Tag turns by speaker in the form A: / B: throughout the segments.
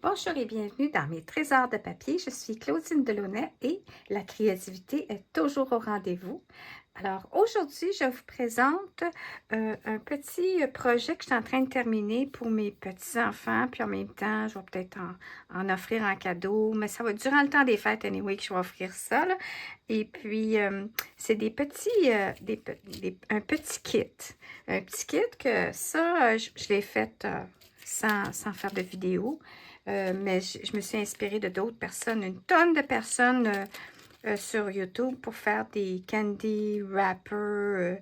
A: Bonjour et bienvenue dans mes trésors de papier. Je suis Claudine Delaunay et la créativité est toujours au rendez-vous. Alors aujourd'hui, je vous présente un petit projet que je suis en train de terminer pour mes petits-enfants. Puis en même temps, je vais peut-être en offrir en cadeau, mais ça va être durant le temps des fêtes, anyway, que je vais offrir ça, là. Et puis, c'est des petits, un petit kit. Un petit kit que ça, je l'ai fait sans faire de vidéo. Mais je me suis inspirée de d'autres personnes, une tonne de personnes sur YouTube pour faire des candy wrappers,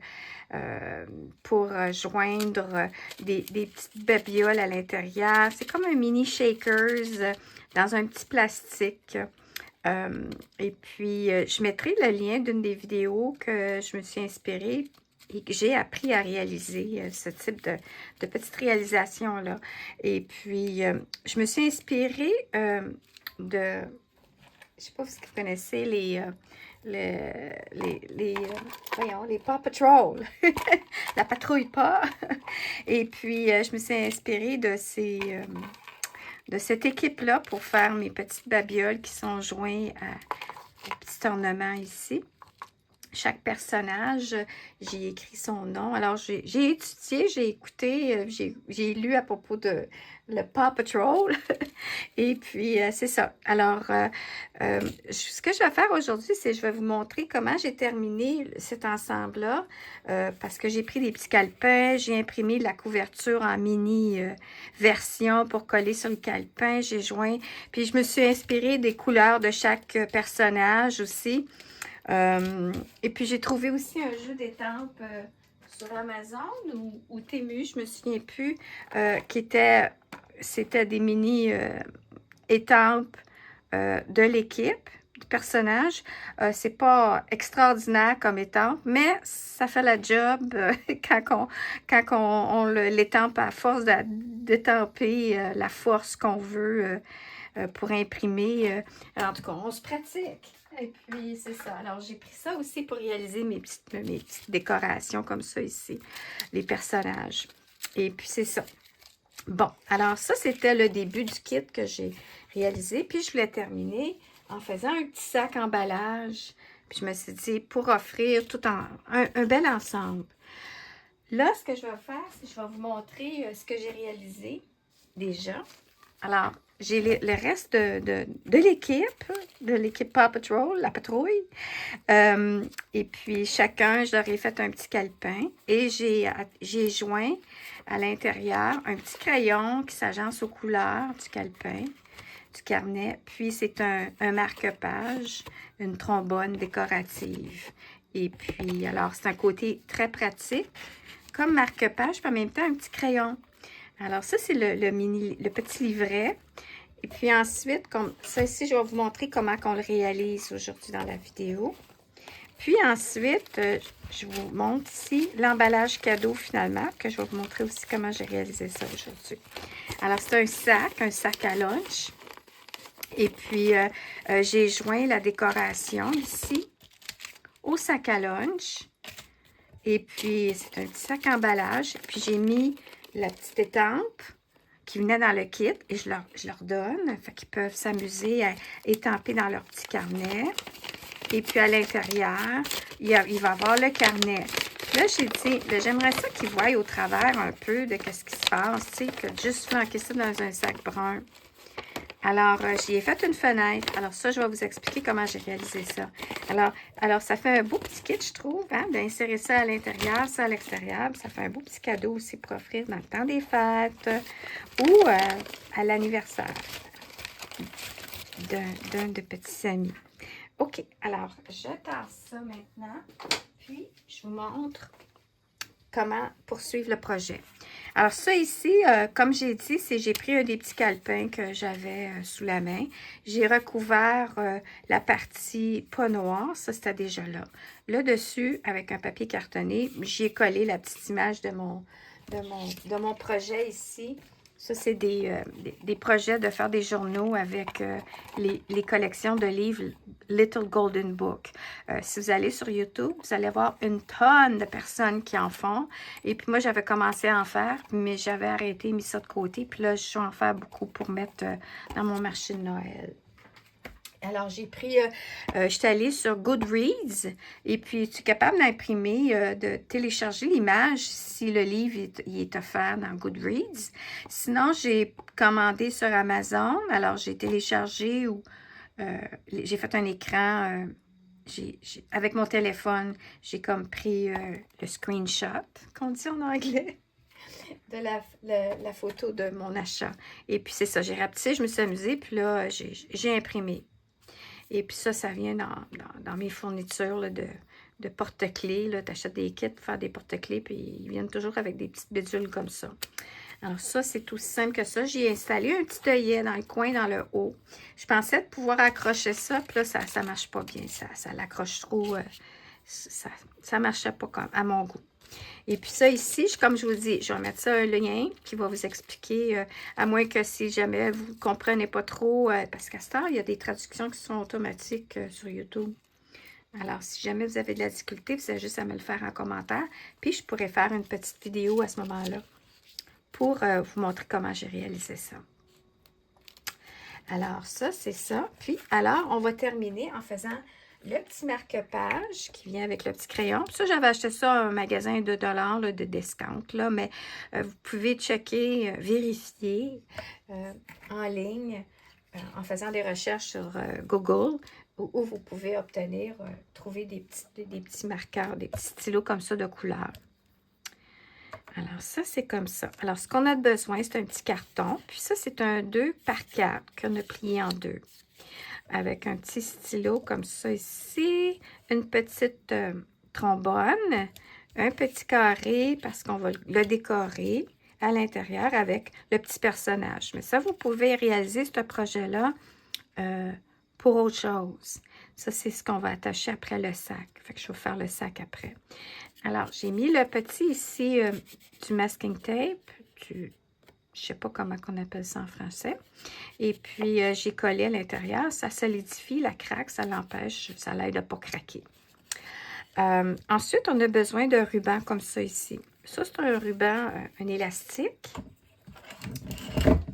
A: pour joindre des petites babioles à l'intérieur. C'est comme un mini shakers dans un petit plastique. Et puis, je mettrai le lien d'une des vidéos que je me suis inspirée et que j'ai appris à réaliser ce type de petite réalisation-là. Et puis, je me suis inspirée de... Je ne sais pas si vous connaissez voyons, les Paw Patrol, la patrouille pas. Et puis, je me suis inspirée de cette équipe-là pour faire mes petites babioles qui sont joints au petit ornement ici. Chaque personnage, j'ai écrit son nom. Alors, j'ai étudié, j'ai écouté, j'ai lu à propos de le Paw Patrol. Et puis, c'est ça. Alors, ce que je vais faire aujourd'hui, c'est je vais vous montrer comment j'ai terminé cet ensemble-là. Parce que j'ai pris des petits calepins, j'ai imprimé la couverture en mini version pour coller sur le calepin. J'ai joint, puis je me suis inspirée des couleurs de chaque personnage aussi. Et puis, j'ai trouvé aussi un jeu d'étampes sur Amazon ou Temu, je me souviens plus, c'était des mini étampes de l'équipe, du personnage. C'est pas extraordinaire comme étampe, mais ça fait la job quand on l'étampe à force d'étamper la force qu'on veut pour imprimer. Alors, en tout cas, on se pratique. Et puis, c'est ça. Alors, j'ai pris ça aussi pour réaliser mes petites décorations comme ça ici, les personnages. Et puis, c'est ça. Bon, alors ça, c'était le début du kit que j'ai réalisé. Puis, je voulais terminer en faisant un petit sac emballage. Puis, je me suis dit, pour offrir tout un bel ensemble. Là, ce que je vais faire, c'est que je vais vous montrer ce que j'ai réalisé déjà. Alors, j'ai le reste de l'équipe Paw Patrol, la patrouille. Et puis, chacun, je leur ai fait un petit calepin. Et j'ai joint à l'intérieur un petit crayon qui s'agence aux couleurs du calepin, du carnet. Puis, c'est un marque-page, une trombone décorative. Et puis, alors, c'est un côté très pratique, comme marque-page, puis en même temps, un petit crayon. Alors, ça, c'est le petit livret. Et puis ensuite, comme ça ici, je vais vous montrer comment on le réalise aujourd'hui dans la vidéo. Puis ensuite, je vous montre ici l'emballage cadeau finalement, que je vais vous montrer aussi comment j'ai réalisé ça aujourd'hui. Alors, c'est un sac à lunch. Et puis, j'ai joint la décoration ici au sac à lunch. Et puis, c'est un petit sac emballage. Puis, j'ai mis la petite étampe qui venait dans le kit et je leur donne. Fait qu'ils peuvent s'amuser à étamper dans leur petit carnet. Et puis, à l'intérieur, il va y avoir le carnet. Là, j'ai dit, j'aimerais ça qu'ils voient au travers un peu de ce qui se passe, tu sais, que juste flanquer ça dans un sac brun. Alors, j'y ai fait une fenêtre. Alors, ça, je vais vous expliquer comment j'ai réalisé ça. Alors, ça fait un beau petit kit, je trouve, hein, d'insérer ça à l'intérieur, ça à l'extérieur. Ça fait un beau petit cadeau aussi pour offrir dans le temps des fêtes ou à l'anniversaire d'un de petits amis. OK, alors, je tasse ça maintenant, puis je vous montre comment poursuivre le projet. Alors ça ici, comme j'ai dit, j'ai pris un des petits calepins que j'avais sous la main. J'ai recouvert la partie pas noire, ça c'était déjà là. Là dessus, avec un papier cartonné, j'y ai collé la petite image de mon projet ici. Ça, c'est des projets de faire des journaux avec les collections de livres Little Golden Book. Si vous allez sur YouTube, vous allez voir une tonne de personnes qui en font. Et puis moi, j'avais commencé à en faire, mais j'avais arrêté, mis ça de côté. Puis là, je vais en faire beaucoup pour mettre dans mon marché de Noël. Alors, j'ai pris, je suis allée sur Goodreads et puis tu es capable d'imprimer, de télécharger l'image si le livre il est offert dans Goodreads. Sinon, j'ai commandé sur Amazon. Alors, j'ai téléchargé ou j'ai fait un écran avec mon téléphone. J'ai comme pris le screenshot, qu'on dit en anglais, de la photo de mon achat. Et puis, c'est ça, j'ai rapetissé, je me suis amusée, puis là, j'ai imprimé. Et puis ça vient dans mes fournitures là, de porte-clés. Tu achètes des kits pour faire des porte-clés, puis ils viennent toujours avec des petites bidules comme ça. Alors ça, c'est aussi simple que ça. J'ai installé un petit œillet dans le coin, dans le haut. Je pensais de pouvoir accrocher ça, puis là, ça ne marche pas bien. Ça l'accroche trop. Ça ne marchait pas comme à mon goût. Et puis ça ici, comme je vous dis, je vais mettre ça un lien qui va vous expliquer, à moins que si jamais vous ne comprenez pas trop, parce qu'à ce temps, il y a des traductions qui sont automatiques sur YouTube. Alors, si jamais vous avez de la difficulté, vous avez juste à me le faire en commentaire. Puis, je pourrais faire une petite vidéo à ce moment-là pour vous montrer comment j'ai réalisé ça. Alors, ça, c'est ça. Puis, alors, on va terminer en faisant le petit marque-page qui vient avec le petit crayon. Ça, j'avais acheté ça à un magasin de $, là, de discount, là, mais vous pouvez checker, vérifier en ligne en faisant des recherches sur Google où vous pouvez obtenir, trouver des petits marqueurs, des petits stylos comme ça de couleur. Alors, ça, c'est comme ça. Alors, ce qu'on a besoin, c'est un petit carton. Puis ça, c'est un 2 par 4 qu'on a plié en deux. Avec un petit stylo comme ça ici, une petite trombone, un petit carré parce qu'on va le décorer à l'intérieur avec le petit personnage. Mais ça, vous pouvez réaliser ce projet-là pour autre chose. Ça, c'est ce qu'on va attacher après le sac. Fait que je vais faire le sac après. Alors, j'ai mis le petit ici du masking tape, je ne sais pas comment on appelle ça en français. Et puis, j'ai collé à l'intérieur. Ça solidifie la craque, ça l'empêche, ça l'aide à ne pas craquer. Ensuite, on a besoin d'un ruban comme ça ici. Ça, c'est un ruban, un élastique.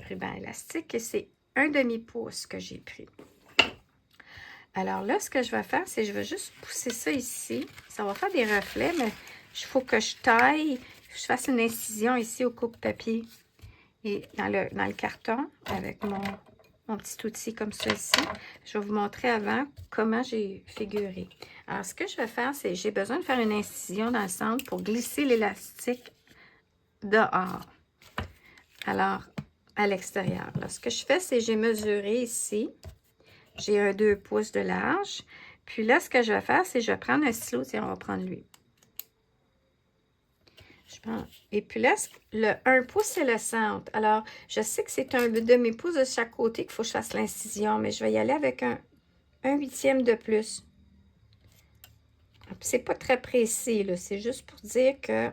A: Ruban élastique, et c'est un demi-pouce que j'ai pris. Alors là, ce que je vais faire, c'est que je vais juste pousser ça ici. Ça va faire des reflets, mais il faut que je taille, je fasse une incision ici au coupe-papier. Et dans le carton, avec mon petit outil comme ça ici, je vais vous montrer avant comment j'ai figuré. Alors, ce que je vais faire, c'est que j'ai besoin de faire une incision dans le centre pour glisser l'élastique dehors. Alors, à l'extérieur. Là, ce que je fais, c'est que j'ai mesuré ici. J'ai un 2 pouces de large. Puis là, ce que je vais faire, c'est que je vais prendre un stylo. Tiens, on va prendre lui. Je prends. Et puis là, le 1 pouce, c'est le centre. Alors, je sais que c'est un demi-pouce de chaque côté qu'il faut que je fasse l'incision, mais je vais y aller avec un 8e de plus. C'est pas très précis, là. C'est juste pour dire que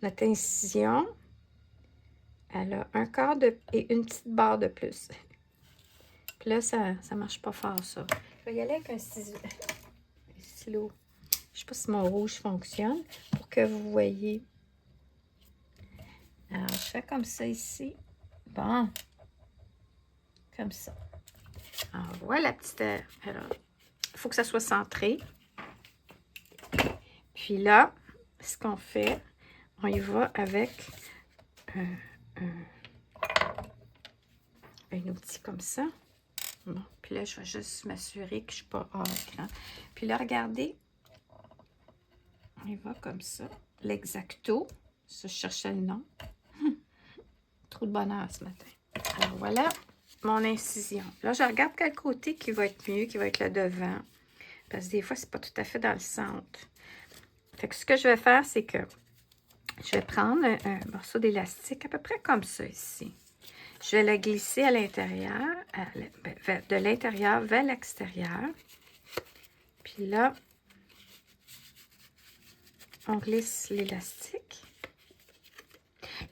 A: notre incision, elle a un quart et une petite barre de plus. Puis là, ça marche pas fort, ça. Je vais y aller avec un stylo. Je sais pas si mon rouge fonctionne pour que vous voyez. Alors, je fais comme ça ici. Bon. Comme ça. Alors, voilà la petite... Alors, il faut que ça soit centré. Puis là, ce qu'on fait, on y va avec un outil comme ça. Bon, puis là, je vais juste m'assurer que je ne suis pas hors écran. Puis là, regardez, on y va comme ça. L'exacto. Ça, je cherchais le nom. Trop de bonheur ce matin. Alors, voilà mon incision. Là, je regarde quel côté qui va être mieux, qui va être le devant. Parce que des fois, c'est pas tout à fait dans le centre. Fait que ce que je vais faire, c'est que je vais prendre un morceau d'élastique à peu près comme ça ici. Je vais le glisser à l'intérieur, de l'intérieur vers l'extérieur. Puis là, on glisse l'élastique.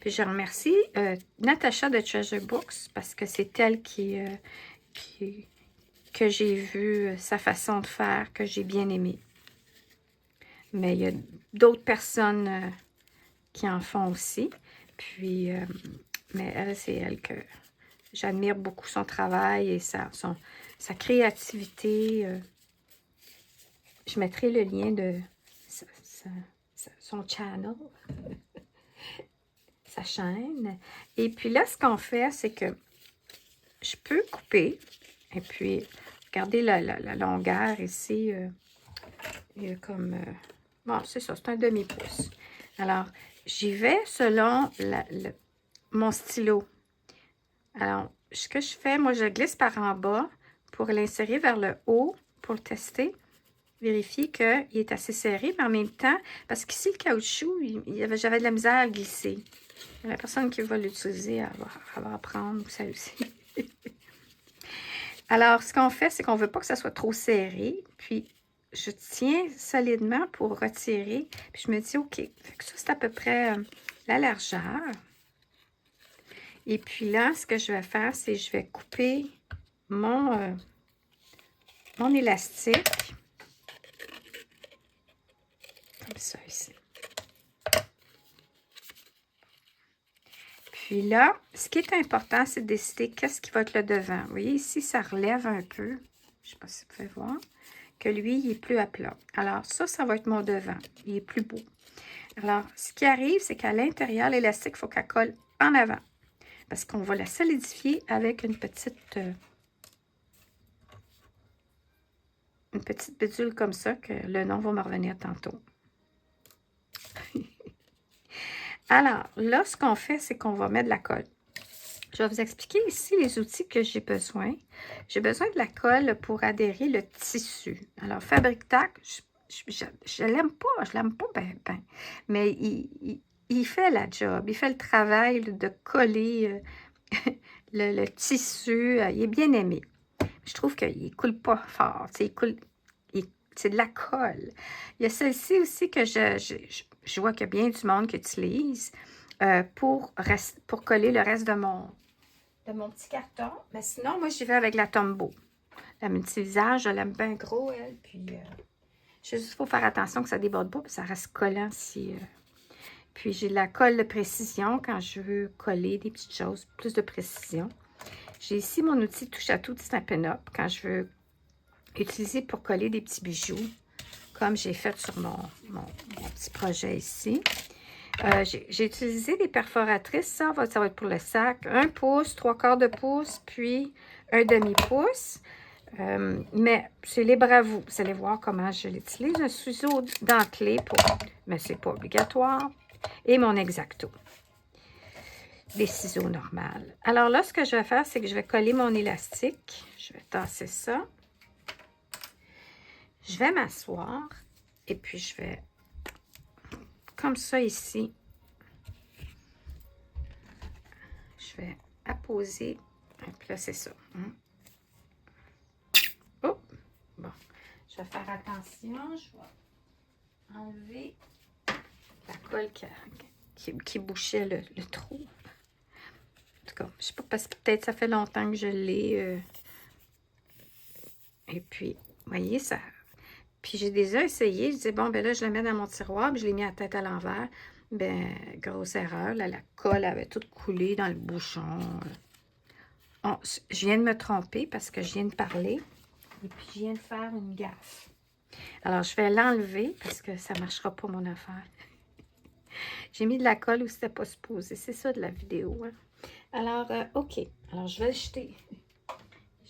A: Puis je remercie Natacha de Treasure Books parce que c'est elle que j'ai vu sa façon de faire, que j'ai bien aimé. Mais il y a d'autres personnes qui en font aussi. Puis, mais elle, c'est elle que j'admire beaucoup son travail et sa créativité. Je mettrai le lien de son channel, sa chaîne. Et puis là, ce qu'on fait, c'est que je peux couper. Et puis, regardez la longueur ici. Il y a comme... bon, c'est ça, c'est un demi-pouce. Alors, j'y vais selon mon stylo. Alors, ce que je fais, moi, je glisse par en bas pour l'insérer vers le haut pour le tester. Vérifier qu'il est assez serré, mais en même temps, parce qu'ici, le caoutchouc, j'avais de la misère à glisser. La personne qui va l'utiliser, elle va apprendre ça aussi. Alors, ce qu'on fait, c'est qu'on ne veut pas que ça soit trop serré. Puis, je tiens solidement pour retirer. Puis, je me dis, OK, fait que ça, c'est à peu près la largeur. Et puis là, ce que je vais faire, c'est que je vais couper mon élastique. Comme ça, ici. Puis là, ce qui est important, c'est de décider qu'est-ce qui va être le devant. Vous voyez, ici, ça relève un peu. Je ne sais pas si vous pouvez voir. Que lui, il est plus à plat. Alors, ça va être mon devant. Il est plus beau. Alors, ce qui arrive, c'est qu'à l'intérieur, l'élastique, il faut qu'elle colle en avant. Parce qu'on va la solidifier avec une petite bidule comme ça, que le nom va me revenir tantôt. Alors, là, ce qu'on fait, c'est qu'on va mettre de la colle. Je vais vous expliquer ici les outils que j'ai besoin. J'ai besoin de la colle pour adhérer le tissu. Alors, Fabric Tac, je l'aime pas, ben. Mais il fait la job, il fait le travail de coller le tissu. Il est bien aimé. Je trouve qu'il ne coule pas fort. C'est de la colle. Il y a celle-ci aussi que je vois qu'il y a bien du monde qui utilise pour coller le reste de mon petit carton. Mais sinon, moi, j'y vais avec la Tombow. La multivisage, je l'aime bien gros, elle. Puis, juste, il faut faire attention que ça ne déborde pas, puis ça reste collant si... Puis, j'ai la colle de précision quand je veux coller des petites choses, plus de précision. J'ai ici mon outil touche à tout, c'est un pin-up, quand je veux utiliser pour coller des petits bijoux, comme j'ai fait sur mon petit projet ici. J'ai utilisé des perforatrices, ça va être pour le sac, 1 pouce, 3/4 de pouce, puis un demi-pouce. Mais c'est libre à vous. Vous allez voir comment je l'utilise. Un ciseau dentelé, mais c'est pas obligatoire. Et mon X-Acto. Des ciseaux normales. Alors là, ce que je vais faire, c'est que je vais coller mon élastique. Je vais tasser ça. Je vais m'asseoir. Et puis, je vais, comme ça ici, je vais apposer. Et puis là, c'est ça. Oh! Bon. Je vais faire attention. Je vais enlever la colle qui bouchait le trou. En tout cas, je sais pas, parce que peut-être ça fait longtemps que je l'ai. Et puis, vous voyez, ça... Puis j'ai déjà essayé, je disais, bon, ben là, je le mets dans mon tiroir, puis je l'ai mis à la tête à l'envers. Ben, grosse erreur, là, la colle avait toute coulé dans le bouchon. Oh, je viens de me tromper parce que je viens de parler. Et puis, je viens de faire une gaffe. Alors, je vais l'enlever parce que ça ne marchera pas, mon affaire. J'ai mis de la colle où c'était pas supposé. C'est ça de la vidéo. Hein? Alors, OK. Alors, je vais le jeter.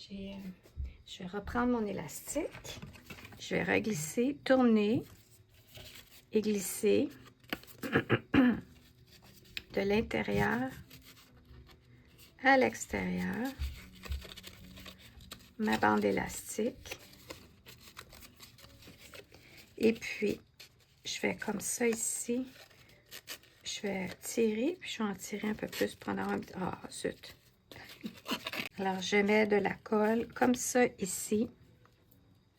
A: Je vais reprendre mon élastique. Je vais reglisser, tourner et glisser de l'intérieur à l'extérieur ma bande élastique. Et puis, je vais comme ça ici. Je vais tirer, puis je vais en tirer un peu plus pendant un... Ah, zut! Alors, je mets de la colle comme ça ici,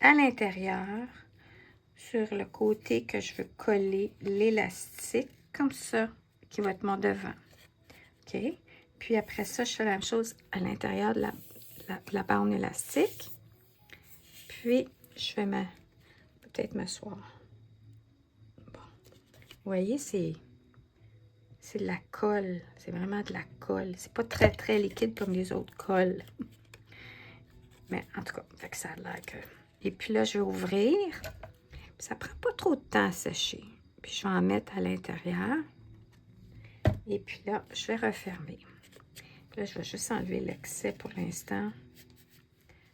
A: à l'intérieur, sur le côté que je veux coller l'élastique, comme ça, qui va être mon devant. OK? Puis après ça, je fais la même chose à l'intérieur de la bande élastique. Puis, je vais peut-être m'asseoir. Bon. Vous voyez, c'est de la colle. C'est vraiment de la colle. C'est pas très, très liquide comme les autres colles. Mais en tout cas, fait que ça a l'air que... Et puis là, je vais ouvrir. Puis ça prend pas trop de temps à sécher. Puis je vais en mettre à l'intérieur. Et puis là, je vais refermer. Puis là, je vais juste enlever l'excès pour l'instant.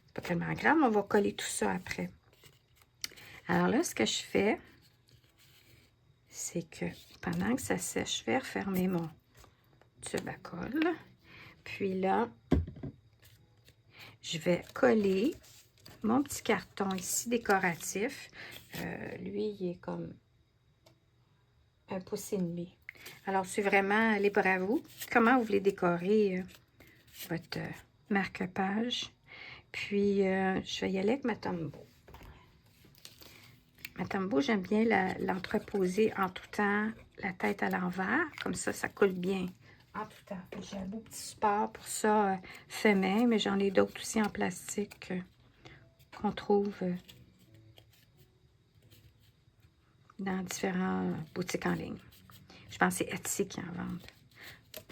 A: C'est pas tellement grave, on va coller tout ça après. Alors là, ce que je fais, c'est que pendant que ça sèche, je vais refermer mon tube à colle. Puis là, je vais coller mon petit carton ici décoratif. Lui, il est comme 1,5 pouce. Alors, c'est vraiment libre à vous. Comment vous voulez décorer votre marque-page. Puis, je vais y aller avec ma Tombow. Ma Tombow, j'aime bien l'entreposer en tout temps, la tête à l'envers. Comme ça coule bien en tout temps. J'ai un beau petit support pour ça, fait main, mais j'en ai d'autres aussi en plastique qu'on trouve dans différentes boutiques en ligne. Je pense que c'est Etsy qui en vendent.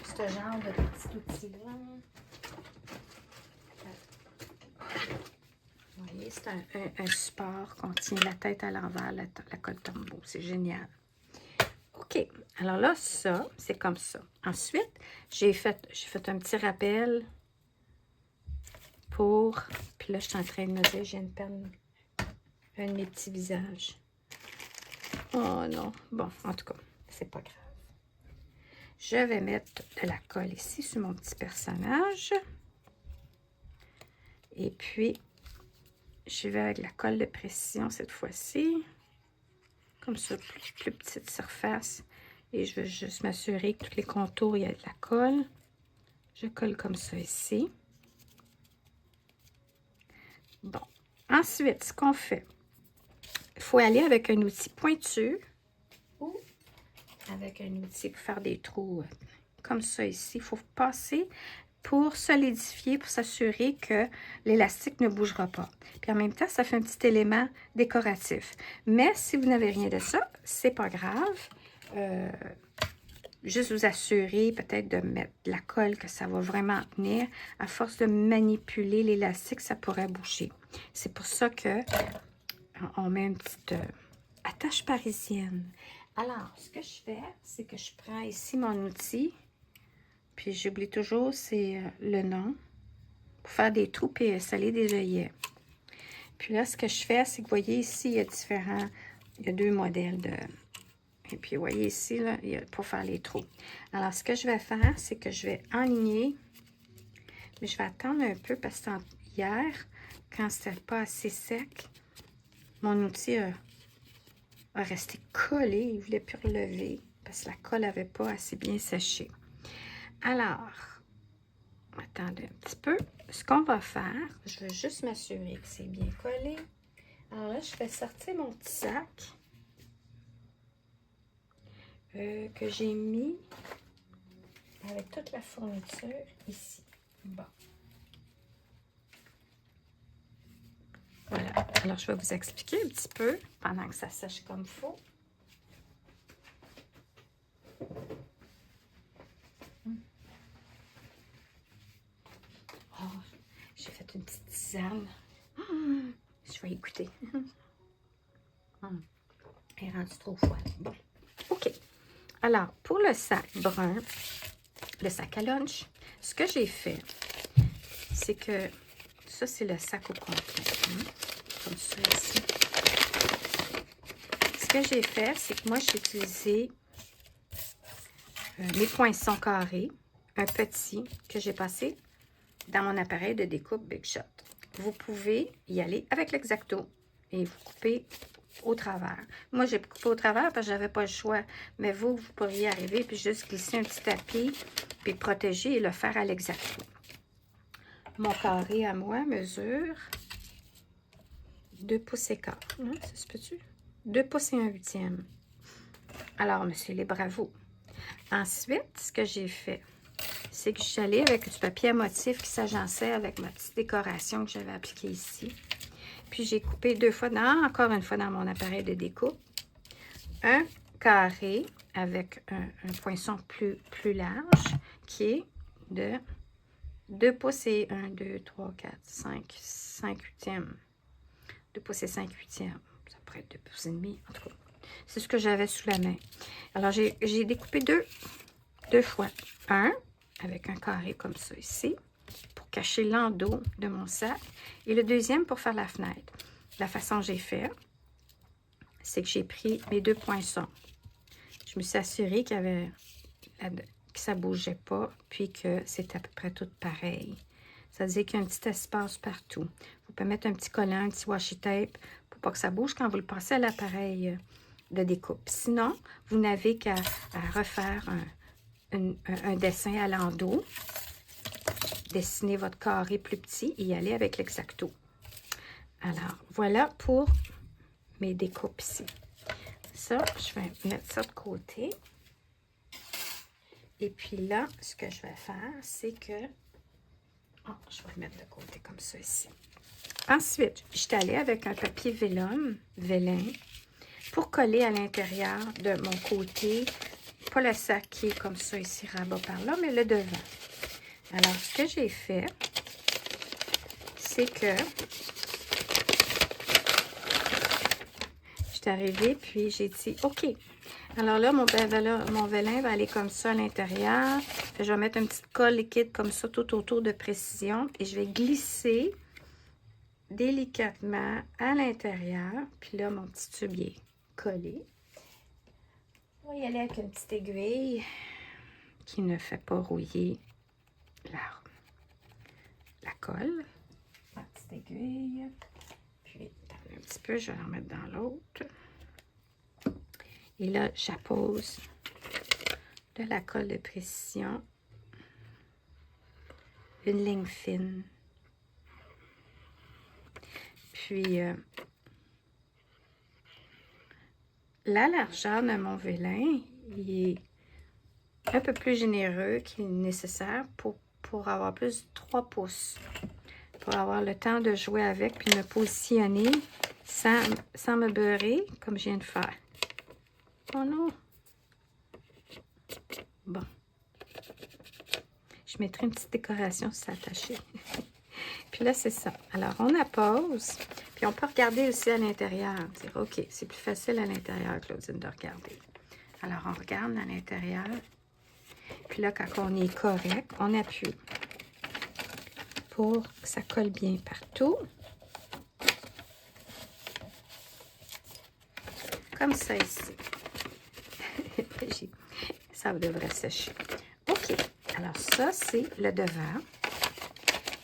A: Ce genre de petit outil-là. Vous voyez, c'est un support qu'on tient la tête à l'envers, la colle Tombow. C'est génial. OK. Alors là, ça, c'est comme ça. Ensuite, j'ai fait un petit rappel pour... Puis là, je suis en train de me dire, j'ai une peine, un de mes petits visages. Oh non. Bon, en tout cas, c'est pas grave. Je vais mettre de la colle ici sur mon petit personnage. Et puis, je vais avec la colle de précision cette fois-ci. Comme ça, plus petite surface. Et je vais juste m'assurer que tous les contours, il y a de la colle. Je colle comme ça ici. Bon. Ensuite, ce qu'on fait, il faut aller avec un outil pointu ou avec un outil pour faire des trous comme ça ici. Il faut passer pour solidifier, pour s'assurer que l'élastique ne bougera pas. Puis en même temps, ça fait un petit élément décoratif. Mais si vous n'avez rien de ça, c'est pas grave. Juste vous assurer peut-être de mettre de la colle, que ça va vraiment tenir. À force de manipuler l'élastique, ça pourrait bouger. C'est pour ça que on met une petite attache parisienne. Alors, ce que je fais, c'est que je prends ici mon outil. Puis j'oublie toujours, c'est le nom. Pour faire des trous et sceller des œillets. Puis là, ce que je fais, c'est que vous voyez ici, il y a deux modèles de... Et puis, vous voyez ici, là, il y a pour faire les trous. Alors, ce que je vais faire, c'est que je vais enligner. Mais je vais attendre un peu parce que hier, quand c'était pas assez sec, mon outil a resté collé. Il ne voulait plus relever parce que la colle n'avait pas assez bien séché. Alors, attendez un petit peu. Ce qu'on va faire, je vais juste m'assurer que c'est bien collé. Alors là, je vais sortir mon petit sac que j'ai mis avec toute la fourniture ici. Bon. Voilà. Alors, je vais vous expliquer un petit peu pendant que ça sèche comme il faut. Oh, j'ai fait une petite tisane. Je vais écouter. Elle est rendue trop froide. Bon, OK. Alors, pour le sac brun, le sac à lunch, ce que j'ai fait, c'est que ça, c'est le sac au complet. Comme ça ici. Ce que j'ai fait, c'est que moi, j'ai utilisé mes poinçons carrés, un petit que j'ai passé dans mon appareil de découpe Big Shot. Vous pouvez y aller avec l'X-Acto et vous coupez au travers. Moi, j'ai coupé au travers parce que j'avais pas le choix. Mais vous pourriez arriver puis juste glisser un petit tapis puis protéger et le faire à l'X-Acto. Mon carré à moi mesure 2 pouces et quart. Non, ça se peut-tu? 2 pouces et 1/8. Alors, monsieur, les bravos. Ensuite, ce que j'ai fait, c'est que je suis allée avec du papier à motif qui s'agençait avec ma petite décoration que j'avais appliquée ici. Puis j'ai coupé encore une fois dans mon appareil de découpe, un carré avec un poinçon plus large qui est de 2 pouces et 1, 2, 3, 4, 5 huitièmes. 2 pouces et 5 huitièmes. Ça pourrait être 2 pouces et demi, en tout cas. C'est ce que j'avais sous la main. Alors, j'ai découpé deux fois. Un, avec un carré comme ça ici, pour cacher l'endos de mon sac. Et le deuxième pour faire la fenêtre. La façon que j'ai fait, c'est que j'ai pris mes 2 poinçons. Je me suis assurée que ça ne bougeait pas, puis que c'était à peu près tout pareil. Ça veut dire qu'il y a un petit espace partout. Vous pouvez mettre un petit collant, un petit washi tape pour pas que ça bouge quand vous le passez à l'appareil de découpe. Sinon, vous n'avez qu'à refaire un dessin à l'endos, dessiner votre carré plus petit et y aller avec l'X-Acto. Alors, voilà pour mes découpes ici. Ça, je vais mettre ça de côté. Et puis là, ce que je vais faire, c'est que... Oh, je vais le mettre de côté comme ça ici. Ensuite, je suis allée avec un papier vélin pour coller à l'intérieur de mon côté, pas le sac qui est comme ça ici, rabat par là, mais le devant. Alors, ce que j'ai fait, c'est que je suis arrivée, puis j'ai dit, OK. Alors là, mon vélin va aller comme ça à l'intérieur. Je vais mettre une petite colle liquide comme ça tout autour de précision et je vais glisser délicatement à l'intérieur. Puis là, mon petit tube est collé. On va y aller avec une petite aiguille qui ne fait pas rouiller la colle. Ma petite aiguille. Puis, un petit peu, je vais la remettre dans l'autre. Et là, j'appose de la colle de précision. Une ligne fine. Puis, la largeur de mon vélin, il est un peu plus généreux qu'il est nécessaire pour avoir plus de 3 pouces. Pour avoir le temps de jouer avec puis me positionner sans me beurrer comme je viens de faire. Oh non! Bon. Je mettrai une petite décoration si c'est attaché. Puis là, c'est ça. Alors, on appose. Puis on peut regarder aussi à l'intérieur. Dire, OK, c'est plus facile à l'intérieur, Claudine, de regarder. Alors, on regarde à l'intérieur. Puis là, quand on est correct, on appuie pour que ça colle bien partout. Comme ça ici. Ça devrait sécher. OK. Alors, ça, c'est le devant.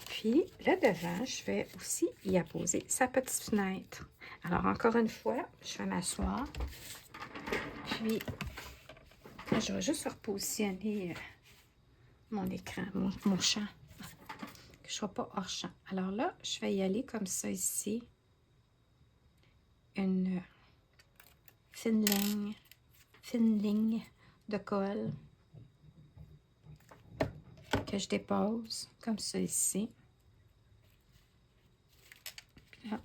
A: Puis, le devant, je vais aussi y apposer sa petite fenêtre. Alors, encore une fois, je vais m'asseoir. Puis, je vais juste repositionner mon écran, mon champ. Que je ne sois pas hors champ. Alors là, je vais y aller comme ça ici. Une fine ligne de colle que je dépose comme ça ici. Puis là.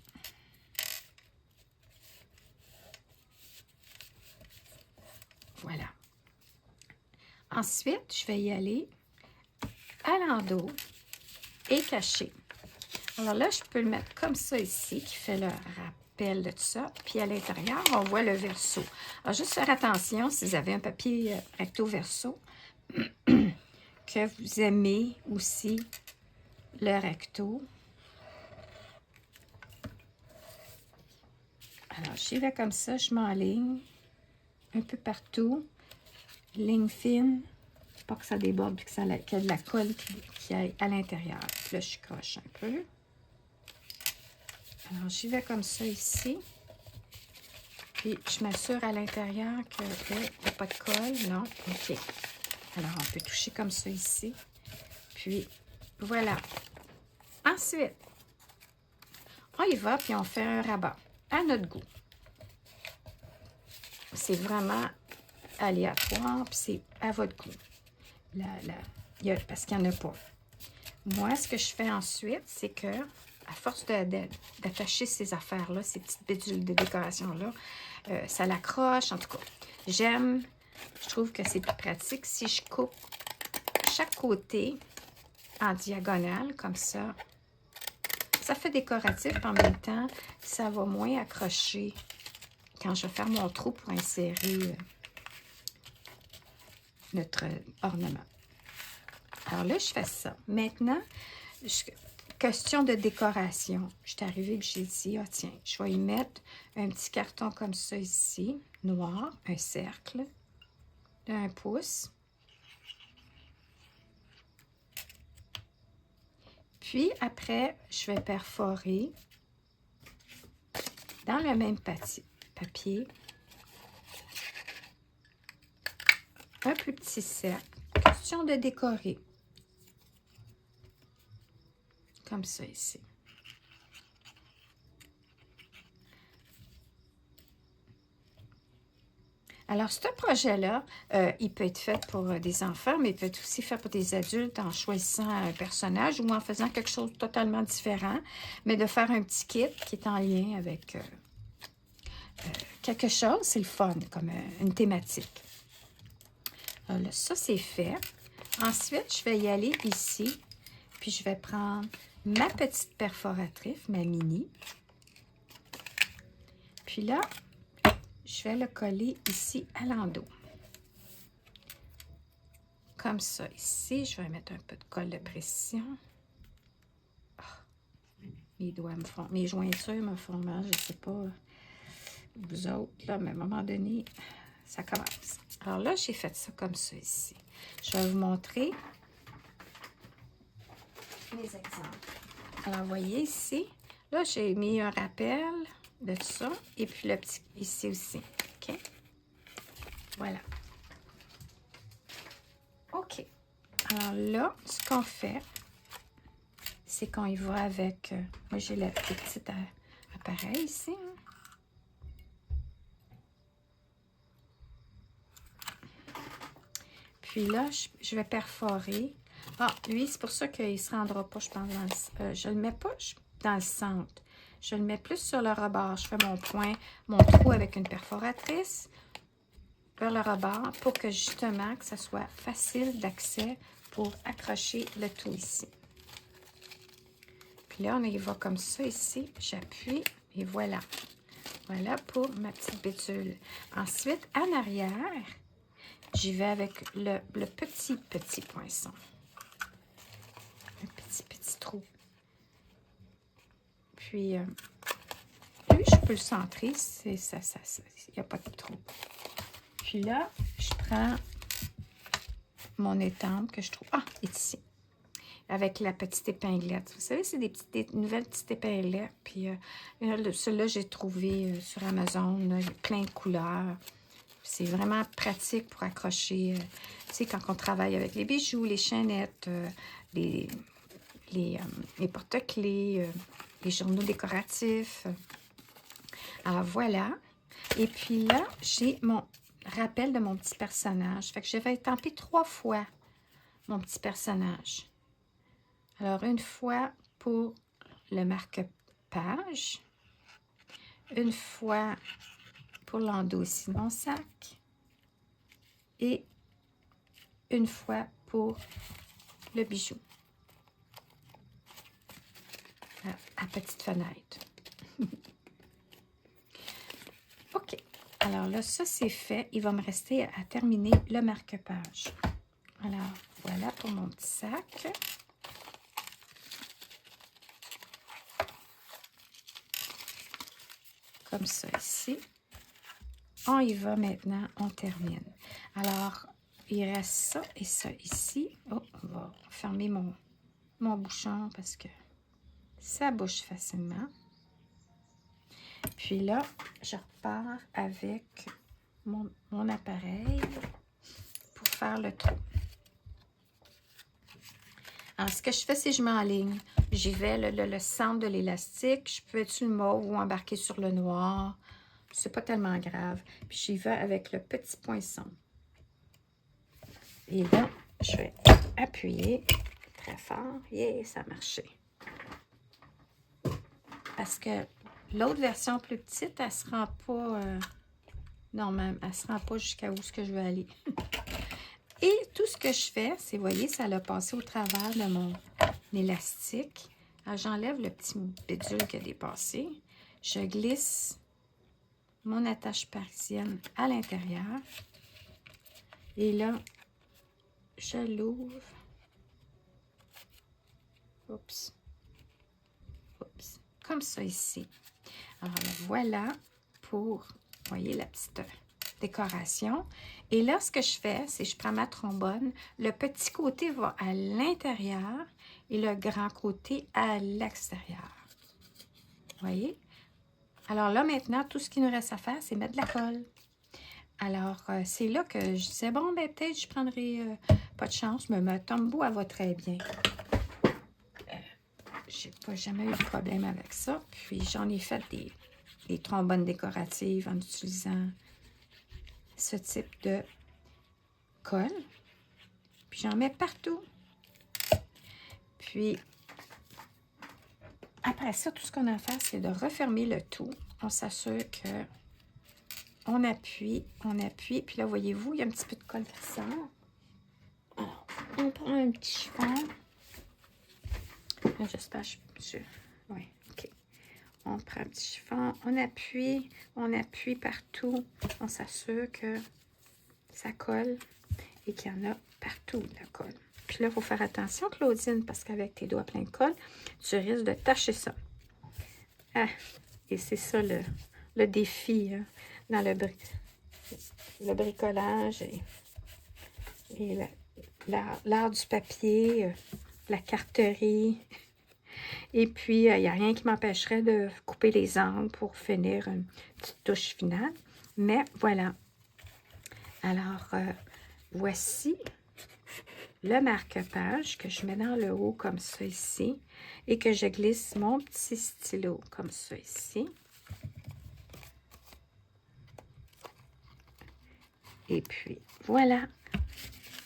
A: Voilà. Ensuite, je vais y aller à l'endos et cacher. Alors là, je peux le mettre comme ça ici, qui fait le rappel de tout ça. Puis à l'intérieur, on voit le verso. Alors, juste faire attention, si vous avez un papier recto verso, que vous aimez aussi le recto. Alors, j'y vais comme ça, je m'enligne un peu partout. Ligne fine, pas que ça déborde et qu'il y ait de la colle qui aille à l'intérieur. Là, je croche un peu. Alors, j'y vais comme ça ici. Puis, je m'assure à l'intérieur qu'il n'y a pas de colle. Non, OK. Alors, on peut toucher comme ça ici. Puis, voilà. Ensuite, on y va, puis on fait un rabat à notre goût. C'est vraiment aléatoire, puis c'est à votre goût. parce qu'il n'y en a pas. Moi, ce que je fais ensuite, c'est que, à force d'attacher ces affaires-là, ces petites bidules de décoration-là, ça l'accroche. En tout cas, je trouve que c'est plus pratique si je coupe chaque côté en diagonale, comme ça. Ça fait décoratif, en même temps, ça va moins accrocher quand je vais faire mon trou pour insérer notre ornement. Alors là, je fais ça. Maintenant, question de décoration. Je suis arrivée et j'ai dit, ah tiens, je vais y mettre un petit carton comme ça ici, noir, un cercle d'1 pouce. Puis après, je vais perforer dans le même papier un plus petit cercle. Question de décorer. Comme ça ici. Alors, ce projet-là, il peut être fait pour des enfants, mais il peut être aussi fait pour des adultes en choisissant un personnage ou en faisant quelque chose de totalement différent, mais de faire un petit kit qui est en lien avec quelque chose, c'est le fun, comme une thématique. Alors là, ça, c'est fait. Ensuite, je vais y aller ici, puis je vais prendre ma petite perforatrice, ma mini. Puis là, je vais le coller ici à l'endos. Comme ça, ici, je vais mettre un peu de colle de précision. Oh, mes doigts me font, mes jointures me font mal, je ne sais pas vous autres, là, mais à un moment donné, ça commence. Alors là, j'ai fait ça comme ça ici. Je vais vous montrer les exemples. Alors, vous voyez ici, là, j'ai mis un rappel de tout ça, et puis le petit ici aussi, OK? Voilà. OK. Alors là, ce qu'on fait, c'est qu'on y va avec... moi, j'ai le petit appareil ici. Hein. Puis là, je vais perforer. Ah, lui, c'est pour ça qu'il ne se rendra pas, je pense, je ne le mets pas dans le centre. Je le mets plus sur le rebord. Je fais mon point, mon trou avec une perforatrice vers le rebord pour que justement, que ça soit facile d'accès pour accrocher le tout ici. Puis là, on y va comme ça ici. J'appuie et voilà. Voilà pour ma petite bidule. Ensuite, en arrière, j'y vais avec le petit poinçon. Un petit trou. Puis, lui, je peux le centrer. Il n'y a pas de trou. Puis là, je prends mon étampe que je trouve... Ah, il est ici. Avec la petite épinglette. Vous savez, c'est des nouvelles petites épinglettes. Puis, celle-là, j'ai trouvé sur Amazon. Là, il y a plein de couleurs. C'est vraiment pratique pour accrocher, tu sais, quand on travaille avec les bijoux, les chaînettes, les porte-clés, les journaux décoratifs. Alors, voilà. Et puis là, j'ai mon rappel de mon petit personnage. Fait que je vais étamper 3 fois mon petit personnage. Alors, une fois pour le marque-page, une fois pour l'endos ici de mon sac et une fois pour le bijou à petite fenêtre. OK. Alors là, ça c'est fait. Il va me rester à terminer le marque-page. Alors, voilà pour mon petit sac. Comme ça ici. On y va maintenant, on termine. Alors, il reste ça et ça ici. Oh, on va fermer mon bouchon parce que ça bouge facilement. Puis là, je repars avec mon appareil pour faire le trou. Alors, ce que je fais, c'est que je m'enligne. J'y vais le centre de l'élastique. Je peux être sur le mauve ou embarquer sur le noir. C'est pas tellement grave. Puis j'y vais avec le petit poinçon. Et là, je vais appuyer très fort. Yeah, ça a marché. Parce que l'autre version plus petite, elle ne se rend pas... non, même, elle ne se rend pas jusqu'à où ce que je veux aller. Et tout ce que je fais, c'est, vous voyez, ça l'a passé au travers de mon élastique. Alors, j'enlève le petit bidule qui a dépassé. Je glisse mon attache parisienne à l'intérieur. Et là, je l'ouvre. Oups. Oups. Comme ça ici. Alors, voilà pour, vous voyez, la petite décoration. Et là, ce que je fais, c'est que je prends ma trombone. Le petit côté va à l'intérieur et le grand côté à l'extérieur. Vous voyez? Alors là, maintenant, tout ce qu'il nous reste à faire, c'est mettre de la colle. Alors, c'est là que je disais, bon, ben peut-être je prendrai pas de chance, mais ma tombeau, elle va très bien. J'ai pas jamais eu de problème avec ça. Puis, j'en ai fait des trombones décoratives en utilisant ce type de colle. Puis, j'en mets partout. Puis, après ça, tout ce qu'on a à faire, c'est de refermer le tout. On s'assure que on appuie. Puis là, voyez-vous, il y a un petit peu de colle qui sort. Alors, on prend un petit chiffon. J'espère que oui, OK. On prend un petit chiffon, on appuie partout. On s'assure que ça colle et qu'il y en a partout de la colle. Puis là, il faut faire attention, Claudine, parce qu'avec tes doigts pleins de colle, tu risques de tacher ça. Ah, et c'est ça le défi hein, dans le bricolage et l'art du papier, la carterie. Et puis, il n'y a rien qui m'empêcherait de couper les angles pour finir une petite touche finale. Mais voilà. Alors, voici le marque-page que je mets dans le haut comme ça ici. Et que je glisse mon petit stylo comme ça ici. Et puis, voilà.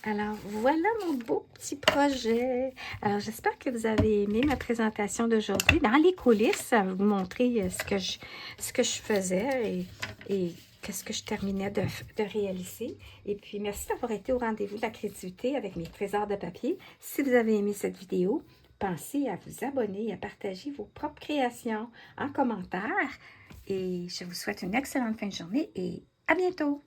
A: Alors, voilà mon beau petit projet. Alors, j'espère que vous avez aimé ma présentation d'aujourd'hui. Dans les coulisses, ça va vous montrer ce que je faisais et qu'est-ce que je terminais de réaliser. Et puis, merci d'avoir été au rendez-vous de la créativité avec mes trésors de papier. Si vous avez aimé cette vidéo, pensez à vous abonner et à partager vos propres créations en commentaire. Et je vous souhaite une excellente fin de journée et à bientôt!